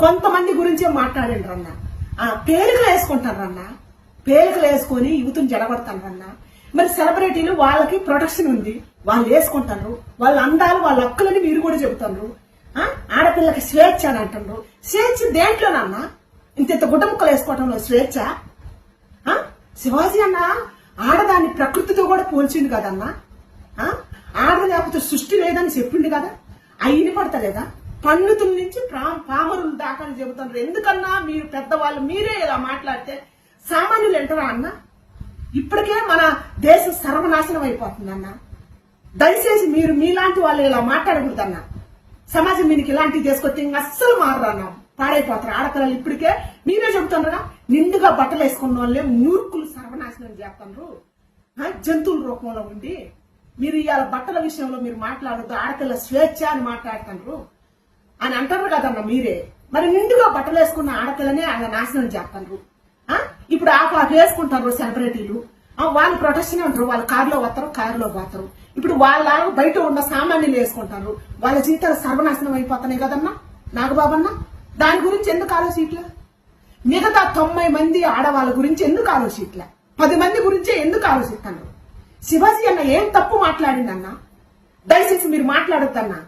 కొంతమంది గురించే మాట్లాడండి అన్న. పేలికలు వేసుకుంటారన్న, పేలికలు వేసుకొని యువతను జడగొడతారన్న. మరి సెలబ్రిటీలు వాళ్ళకి ప్రొటెక్షన్ ఉంది, వాళ్ళు వేసుకుంటారు, వాళ్ళ అందాలు వాళ్ళ హక్కులని మీరు కూడా చెబుతారు. ఆడపిల్లకి స్వేచ్ఛ అని అంటారు. స్వేచ్ఛ దేంట్లోనన్నా? ఇంత గుడ్డ ముక్కలు వేసుకోవటంలో స్వేచ్ఛ? శివాజీ అన్న ఆడదాన్ని ప్రకృతితో కూడా పోల్చింది కదన్నా. ఆడ లేకపోతే సృష్టి లేదని చెప్పిండు కదా. అయిన పడతలేదా? పండితుల నుంచి పామరుల దాకా చెబుతున్నారు. ఎందుకన్నా మీరు పెద్దవాళ్ళు మీరే ఇలా మాట్లాడితే సామాన్యులు ఎంటరా అన్న? ఇప్పటికే మన దేశం సర్వనాశనం అయిపోతుందన్న. దయచేసి మీరు మీలాంటి వాళ్ళు ఇలా మాట్లాడకూడదన్నా. సమాజం మీకు ఇలాంటివి తీసుకొస్తే ఇంక అస్సలు మారదన్నా, పాడైపోతారు ఆడపిల్లలు. ఇప్పటికే మీరే చెబుతున్నారా, నిండుగా బట్టలు వేసుకున్న వాళ్ళే మూర్ఖులు సర్వనాశనం చేస్తున్నారు జంతువుల రూపంలో ఉండి. మీరు ఇవాళ బట్టల విషయంలో మీరు మాట్లాడద్దు, ఆడపిల్ల స్వేచ్ఛ అని మాట్లాడుతున్నారు అని అంటారు కదన్న మీరే. మరి నిండుగా బట్టలు వేసుకున్న ఆడపిల్లనే ఆయన నాశనం చేస్తున్నారు. ఇప్పుడు వేసుకుంటారు సెలబ్రిటీలు, వాళ్ళు ప్రొటెక్షన్ అంటారు. వాళ్ళు కారులో వస్తారు, కారులో పోతారు. ఇప్పుడు వాళ్ళ బయట ఉన్న సామాన్యులు వేసుకుంటారు, వాళ్ళ జీవితాలు సర్వనాశనం అయిపోతున్నాయి కదన్నా నాగబాబన్న. దాని గురించి ఎందుకు ఆలోచించలే? మిగతా 90 మంది ఆడవాళ్ళ గురించి ఎందుకు ఆలోచించలే? 10 మంది గురించే ఎందుకు ఆలోచిస్తున్నారు? శివాజీ అన్న ఏం తప్పు మాట్లాడిందన్నా? దయచేసి మీరు మాట్లాడొద్దన్నా.